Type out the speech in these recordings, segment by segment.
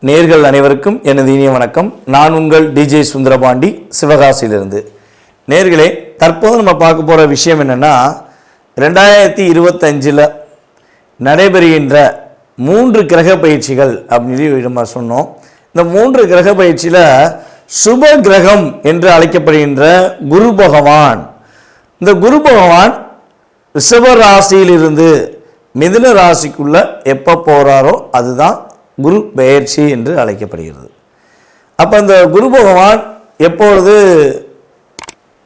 நேர்கள் அனைவருக்கும் எனது இனிய வணக்கம். நான் உங்கள் டிஜே சுந்தரபாண்டி, சிவகாசியிலிருந்து. நேர்களே, தற்போது நம்ம பார்க்க போகிற விஷயம் என்னென்னா, 2025 நடைபெறுகின்ற 3 கிரக பயிற்சிகள் அப்படின்னு நம்ம சொன்னோம். இந்த 3 கிரக பயிற்சியில் சுப கிரகம் என்று அழைக்கப்படுகின்ற குரு பகவான், இந்த குரு பகவான் ரிஷப ராசியிலிருந்து மிதுன ராசிக்குள்ள எப்போ போகிறாரோ அதுதான் குரு பெயர்ச்சி என்று அழைக்கப்படுகிறது. அப்போ இந்த குரு பகவான் எப்பொழுது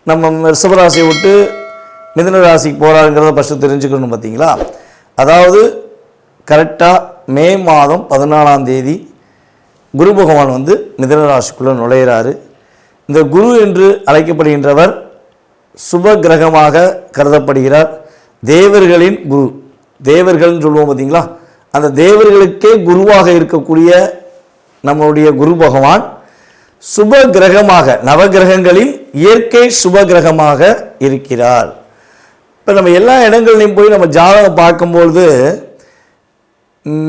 நம்ம ரிஷபராசியை விட்டு மிதுன ராசிக்கு போகிறாருங்கிறத ஃபஸ்ட்டு தெரிஞ்சுக்கணும். பார்த்தீங்களா, அதாவது கரெக்டாக மே மாதம் 14ஆம் தேதி குரு பகவான் மிதுன ராசிக்குள்ளே நுழையிறாரு. இந்த குரு என்று அழைக்கப்படுகின்றவர் சுப கிரகமாக கருதப்படுகிறார். தேவர்களின் குரு, தேவர்கள்னு சொல்லுவோம் பார்த்தீங்களா, அந்த தேவர்களுக்கே குருவாக இருக்கக்கூடிய நம்மளுடைய குரு பகவான் சுப கிரகமாக, நவகிரகங்களில் இயற்கை சுப கிரகமாக இருக்கிறார். இப்போ நம்ம எல்லா இடங்கள்லையும் போய் நம்ம ஜாதகம் பார்க்கும்பொழுது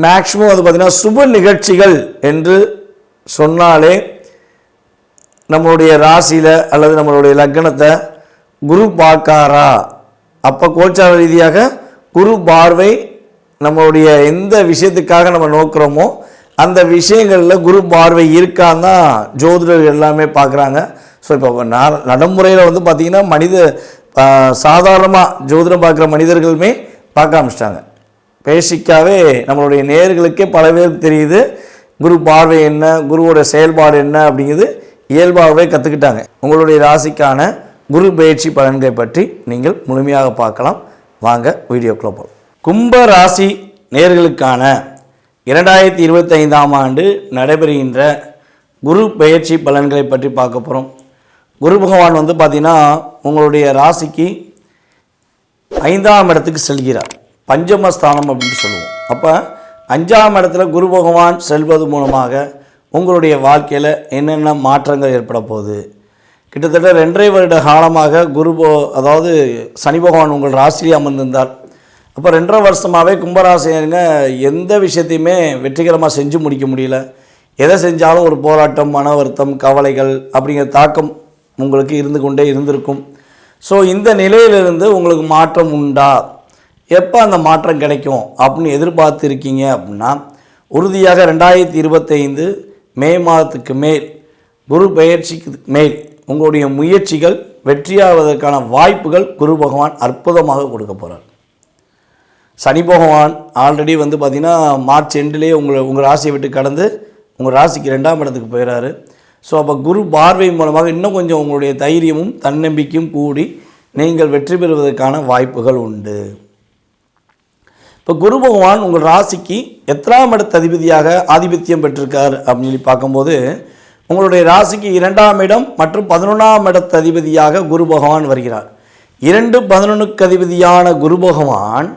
மேக்சிமம் பார்த்திங்கன்னா சுப நிகழ்ச்சிகள் என்று சொன்னாலே நம்மளுடைய ராசியில் அல்லது நம்மளுடைய லக்னத்தை குரு பார்க்காரா, அப்போ கோச்சார ரீதியாக குரு பார்வை நம்மளுடைய எந்த விஷயத்துக்காக நம்ம நோக்கிறோமோ அந்த விஷயங்களில் குரு பார்வை இருக்கான்னு தான் ஜோதிடர்கள் எல்லாமே பார்க்குறாங்க. ஸோ இப்போ நடைமுறையில் பார்த்திங்கன்னா சாதாரணமாக ஜோதிடம் பார்க்குற மனிதர்களுமே பார்க்க ஆரம்பிச்சிட்டாங்க. பேசிக்காகவே நம்மளுடைய நேயர்களுக்கே பல பேருக்கு தெரியுது குரு பார்வை என்ன, குருவோட செயல்பாடு என்ன அப்படிங்கிறது இயல்பாகவே கற்றுக்கிட்டாங்க. உங்களுடைய ராசிக்கான குரு பயிற்சி பலன்களை பற்றி நீங்கள் முழுமையாக பார்க்கலாம். வாங்க வீடியோக்குள்ள போகலாம். கும்ப ராசி நேயர்களுக்கான 2025ஆம் ஆண்டு நடைபெறுகின்ற குரு பெயர்ச்சி பலன்களை பற்றி பார்க்க போகிறோம். குரு பகவான் பார்த்திங்கன்னா உங்களுடைய ராசிக்கு 5ஆம் இடத்துக்கு செல்கிறார். பஞ்சமஸ்தானம் அப்படின்னு சொல்லுவோம். அப்போ 5ஆம் இடத்துல குரு பகவான் செல்வது மூலமாக உங்களுடைய வாழ்க்கையில் என்னென்ன மாற்றங்கள் ஏற்பட போகுது. கிட்டத்தட்ட 2.5 வருட காலமாக அதாவது சனி பகவான் உங்கள் ராசியிலே அமர்ந்திருந்தார். அப்போ 2.5 வருஷமாகவே கும்பராசிங்க எந்த விஷயத்தையுமே வெற்றிகரமாக செஞ்சு முடிக்க முடியல. எதை செஞ்சாலும் ஒரு போராட்டம், மன வருத்தம், கவலைகள் அப்படிங்கிற தாக்கம் உங்களுக்கு இருந்து கொண்டே இருந்திருக்கும். ஸோ இந்த நிலையிலிருந்து உங்களுக்கு மாற்றம் உண்டா, எப்போ அந்த மாற்றம் கிடைக்கும் அப்படின்னு எதிர்பார்த்து இருக்கீங்க அப்படின்னா, உறுதியாக 2025 மே மாதத்துக்கு மேல் குரு பெயர்ச்சிக்கு மேல் உங்களுடைய முயற்சிகள் வெற்றியாவதற்கான வாய்ப்புகள் குரு பகவான் அற்புதமாக கொடுக்க போகிறார். சனி பகவான் ஆல்ரெடி பார்த்திங்கன்னா மார்ச் எண்டிலே உங்கள் ராசியை விட்டு கடந்து உங்கள் ராசிக்கு 2ஆம் இடத்துக்கு போயிடறாரு. ஸோ அப்போ குரு பார்வை மூலமாக இன்னும் கொஞ்சம் உங்களுடைய தைரியமும் தன்னம்பிக்கையும் கூடி நீங்கள் வெற்றி பெறுவதற்கான வாய்ப்புகள் உண்டு. இப்போ குரு பகவான் உங்கள் ராசிக்கு எத்தனாம் இடத்து அதிபதியாக ஆதிபத்தியம் பெற்றிருக்கார் அப்படின்னு சொல்லி பார்க்கும்போது உங்களுடைய ராசிக்கு 2ஆம் இடம் மற்றும் 11ஆம் இடத்து அதிபதியாக குரு பகவான் வருகிறார். 2, 11க்கு அதிபதியான குரு பகவான்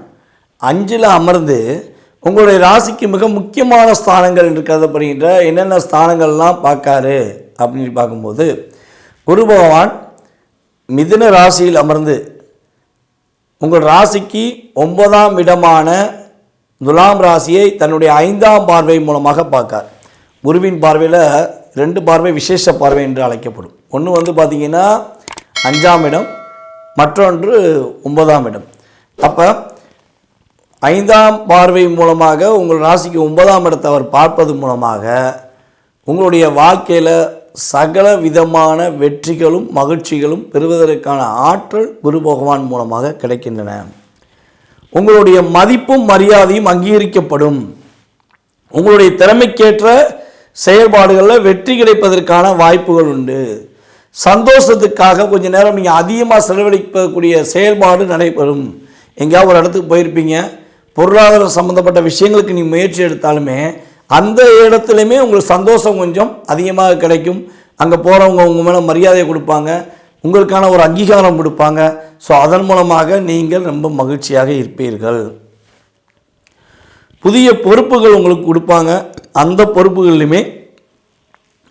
5ல் அமர்ந்து உங்களுடைய ராசிக்கு மிக முக்கியமான ஸ்தானங்கள் என்று கருதப்படுகின்ற என்னென்ன ஸ்தானங்கள்லாம் பார்க்காரு அப்படின்னு பார்க்கும்போது குரு பகவான் மிதுன ராசியில் அமர்ந்து உங்கள் ராசிக்கு 9ஆம் இடமான துலாம் ராசியை தன்னுடைய 5ஆம் பார்வை மூலமாக பார்க்கார். குருவின் பார்வையில் 2 பார்வை விசேஷ பார்வை என்று அழைக்கப்படும். ஒன்று பார்த்திங்கன்னா 5ஆம் இடம், மற்றொன்று 9ஆம் இடம். அப்போ 5ஆம் பார்வை மூலமாக உங்கள் ராசிக்கு 9ஆம் இடத்தை அவர் பார்ப்பது மூலமாக உங்களுடைய வாழ்க்கையில் சகல விதமான வெற்றிகளும் மகிழ்ச்சிகளும் பெறுவதற்கான ஆற்றல் குரு பகவான் மூலமாக கிடைக்கின்றன. உங்களுடைய மதிப்பும் மரியாதையும் அங்கீகரிக்கப்படும். உங்களுடைய திறமைக்கேற்ற செயல்பாடுகளில் வெற்றி கிடைப்பதற்கான வாய்ப்புகள் உண்டு. சந்தோஷத்துக்காக கொஞ்சம் நேரம் நீங்கள் அதிகமாக செலவழிக்கக்கூடிய செயல்பாடு நடைபெறும். எங்கேயாவது ஒரு இடத்துக்கு போயிருப்பீங்க, பொருளாதார சம்மந்தப்பட்ட விஷயங்களுக்கு நீங்கள் முயற்சி எடுத்தாலுமே அந்த இடத்துலையுமே உங்களுக்கு சந்தோஷம் கொஞ்சம் அதிகமாக கிடைக்கும். அங்கே போகிறவங்க உங்கள் மேலே மரியாதையை கொடுப்பாங்க, உங்களுக்கான ஒரு அங்கீகாரம் கொடுப்பாங்க. ஸோ அதன் மூலமாக நீங்கள் ரொம்ப மகிழ்ச்சியாக இருப்பீர்கள். புதிய பொறுப்புகள் உங்களுக்கு கொடுப்பாங்க. அந்த பொறுப்புகளிலுமே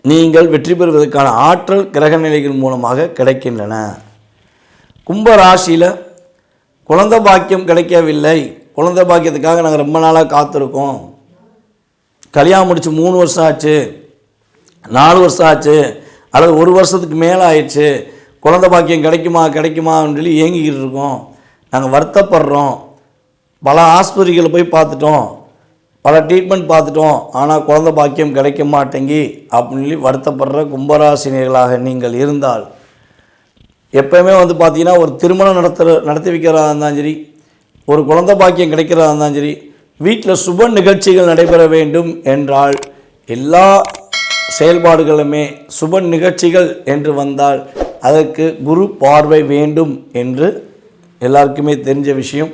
நீங்கள் வெற்றி பெறுவதற்கான ஆற்றல் கிரக நிலைகள் மூலமாக கிடைக்கின்றன. கும்ப ராசியில் குழந்தை பாக்கியம் கிடைக்கவில்லை, குழந்தை பாக்கியத்துக்காக நாங்கள் ரொம்ப நாளாக கல்யாணம் முடித்து 3 வருஷம் ஆச்சு, 4 வருஷம் ஆச்சு, அல்லது 1 வருஷத்துக்கு மேலே ஆயிடுச்சு, குழந்தை பாக்கியம் கிடைக்குமான்னு சொல்லி ஏங்கிக்கிட்டு இருக்கோம், நாங்கள் வருத்தப்படுறோம், பல ஆஸ்பத்திரிகளை போய் பார்த்துட்டோம், பல ட்ரீட்மெண்ட் பார்த்துட்டோம், ஆனால் குழந்தை பாக்கியம் கிடைக்க மாட்டேங்கி அப்படின்னு சொல்லி வருத்தப்படுற கும்பராசினியர்களாக நீங்கள் இருந்தால், எப்போயுமே பார்த்தீங்கன்னா ஒரு திருமணம் நடத்தி வைக்கிறதா இருந்தாலும் சரி, ஒரு குழந்தை பாக்கியம் கிடைக்கிறதா இருந்தாலும் சரி, வீட்டில் சுப நிகழ்ச்சிகள் நடைபெற வேண்டும் என்றால் எல்லா செயல்பாடுகளுமே சுப நிகழ்ச்சிகள் என்று வந்தால் அதற்கு குரு பார்வை வேண்டும் என்று எல்லாருக்குமே தெரிஞ்ச விஷயம்.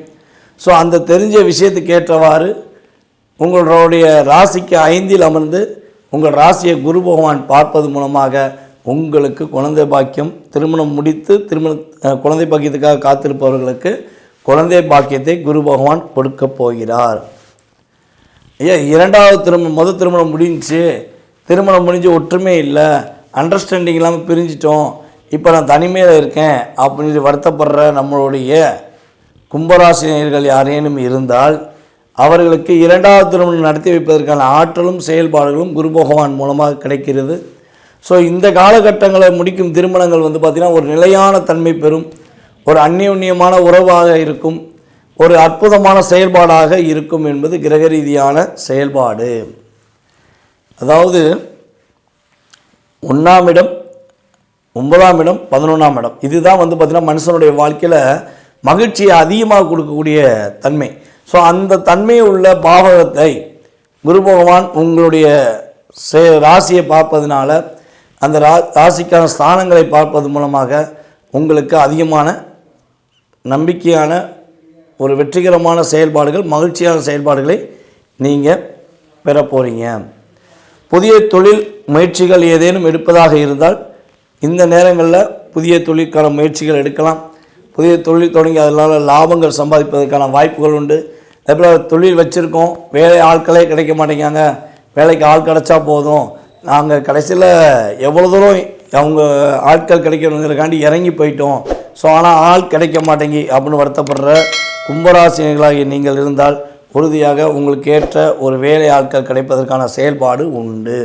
ஸோ அந்த தெரிஞ்ச விஷயத்துக்கு ஏற்றவாறு உங்களுடைய ராசிக்கு 5இல் அமர்ந்து உங்கள் ராசியை குரு பகவான் பார்ப்பது மூலமாக உங்களுக்கு குழந்தை பாக்கியம், திருமணம் முடித்து குழந்தை பாக்கியத்துக்காக காத்திருப்பவர்களுக்கு குழந்தை பாக்கியத்தை குரு பகவான் கொடுக்க போகிறார். ஐயா, 2வது திருமணம் திருமணம் முடிஞ்சு ஒற்றுமை இல்லை, அண்டர்ஸ்டாண்டிங் இல்லாமல் பிரிஞ்சிட்டோம், இப்போ நான் தனிமையில் இருக்கேன் அப்படின்னு வருத்தப்படுற நம்மளுடைய கும்பராசினியர்கள் யாரேனும் இருந்தால் அவர்களுக்கு 2வது திருமணம் நடத்தி வைப்பதற்கான ஆற்றலும் செயல்பாடுகளும் குரு பகவான் மூலமாக கிடைக்கிறது. ஸோ இந்த காலகட்டங்களை முடிக்கும் திருமணங்கள் பார்த்திங்கன்னா ஒரு நிலையான தன்மை பெறும், ஒரு அந்யோன்யமான உறவாக இருக்கும், ஒரு அற்புதமான செயல்பாடாக இருக்கும் என்பது கிரக ரீதியான செயல்பாடு. அதாவது 1ஆம் இடம், 9ஆம் இடம், 11ஆம் இடம், இதுதான் பார்த்திங்கன்னா மனுஷனுடைய வாழ்க்கையில் மகிழ்ச்சியை அதிகமாக கொடுக்கக்கூடிய தன்மை. ஸோ அந்த தன்மை உள்ள பாவகத்தை குரு பகவான் உங்களுடைய ராசியை பார்ப்பதனால அந்த ராசிக்கான ஸ்தானங்களை பார்ப்பது மூலமாக உங்களுக்கு அதிகமான நம்பிக்கையான ஒரு வெற்றிகரமான செயல்பாடுகள், மகிழ்ச்சியான செயல்பாடுகளை நீங்கள் பெற போகிறீங்க. புதிய தொழில் முயற்சிகள் ஏதேனும் எடுப்பதாக இருந்தால் இந்த நேரங்களில் புதிய தொழிலுக்கான முயற்சிகள் எடுக்கலாம். புதிய தொழில் தொடங்கி அதனால் லாபங்கள் சம்பாதிப்பதற்கான வாய்ப்புகள் உண்டு. அதேபோல் தொழில் வச்சுருக்கோம், வேலை ஆட்களே கிடைக்க மாட்டேங்காங்க, வேலைக்கு ஆள் கிடச்சா போதும், நாங்கள் கடைசியில் எவ்வளோ தூரம் அவங்க ஆட்கள் கிடைக்கணுங்கிறக்காண்டி இறங்கி போயிட்டோம், ஸோ ஆனால் ஆள் கிடைக்க மாட்டேங்கி அப்படின்னு வருத்தப்படுற கும்பராசினியர்களாக நீங்கள் இருந்தால் உறுதியாக உங்களுக்கு ஏற்ற ஒரு வேலை ஆட்கள் கிடைப்பதற்கான செயல்பாடு உண்டு.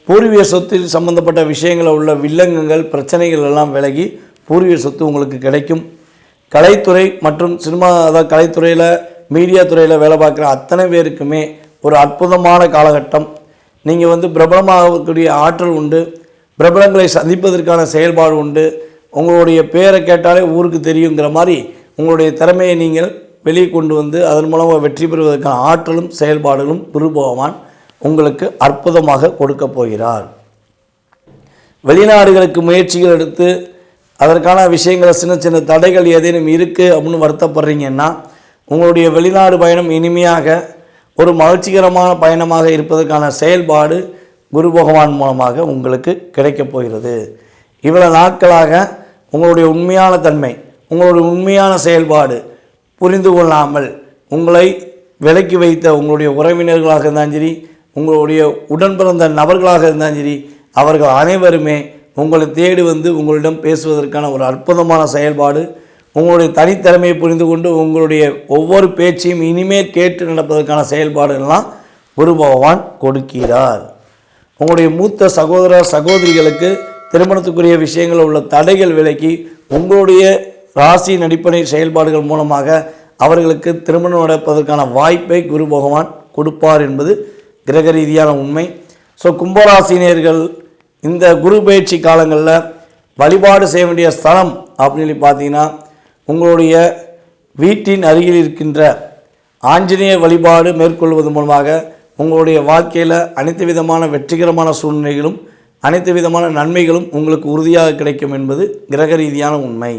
பூர்வீக சொத்தில் சம்பந்தப்பட்ட விஷயங்களில் உள்ள வில்லங்கங்கள், பிரச்சனைகள் எல்லாம் விலகி பூர்வீக சொத்து உங்களுக்கு கிடைக்கும். கலைத்துறை மற்றும் சினிமா, அதாவது கலைத்துறையில், மீடியா துறையில் வேலை பார்க்குற அத்தனை பேருக்குமே ஒரு அற்புதமான காலகட்டம். நீங்கள் பிரபலமாகக்கூடிய ஆற்றல் உண்டு, பிரபலங்களை சந்திப்பதற்கான செயல்பாடு உண்டு. உங்களுடைய பேரை கேட்டாலே ஊருக்கு தெரியுங்கிற மாதிரி உங்களுடைய திறமையை நீங்கள் வெளியே கொண்டு அதன் மூலமாக வெற்றி பெறுவதற்கான ஆற்றலும் செயல்பாடுகளும் குரு பகவான் உங்களுக்கு அற்புதமாக கொடுக்க போகிறார். வெளிநாடுகளுக்கு முயற்சிகள் எடுத்து அதற்கான விஷயங்களை சின்ன சின்ன தடைகள் ஏதேனும் இருக்குது அப்படின்னு வருத்தப்படுறீங்கன்னா உங்களுடைய வெளிநாடு பயணம் இனிமையாக ஒரு மகிழ்ச்சிகரமான பயணமாக இருப்பதற்கான செயல்பாடு குரு பகவான் மூலமாக உங்களுக்கு கிடைக்கப் போகிறது. இவ்வளவு நாட்களாக உங்களுடைய உண்மையான தன்மை, உங்களுடைய உண்மையான செயல்பாடு புரிந்து கொள்ளாமல் உங்களை விலக்கி வைத்த உங்களுடைய உறவினர்களாக இருந்தாலும் சரி, உங்களுடைய உடன் பிறந்த நபர்களாக இருந்தாலும் சரி, அவர்கள் அனைவருமே உங்களை தேடி உங்களிடம் பேசுவதற்கான ஒரு அற்புதமான செயல்பாடு, உங்களுடைய தனித்திறமையை புரிந்து கொண்டு உங்களுடைய ஒவ்வொரு பேச்சையும் இனிமேல் கேட்டு நடப்பதற்கான செயல்பாடுகள்லாம் குரு பகவான் கொடுக்கிறார். உங்களுடைய மூத்த சகோதர சகோதரிகளுக்கு திருமணத்துக்குரிய விஷயங்களில் உள்ள தடைகள் விலக்கி உங்களுடைய ராசியின் அடிப்படை செயல்பாடுகள் மூலமாக அவர்களுக்கு திருமணம் நடப்பதற்கான வாய்ப்பை குரு பகவான் கொடுப்பார் என்பது கிரக ரீதியான உண்மை. ஸோ கும்பராசினியர்கள் இந்த குரு பயிற்சி காலங்களில் வழிபாடு செய்ய வேண்டிய ஸ்தலம் அப்படின்னு பார்த்தீங்கன்னா உங்களுடைய வீட்டின் அருகில் இருக்கின்ற ஆஞ்சநேய வழிபாடு மேற்கொள்வது மூலமாக உங்களுடைய வாழ்க்கையில் அனைத்து விதமான வெற்றிகரமான சூழ்நிலைகளும் அனைத்து விதமான நன்மைகளும் உங்களுக்கு உறுதியாக கிடைக்கும் என்பது கிரக ரீதியான உண்மை.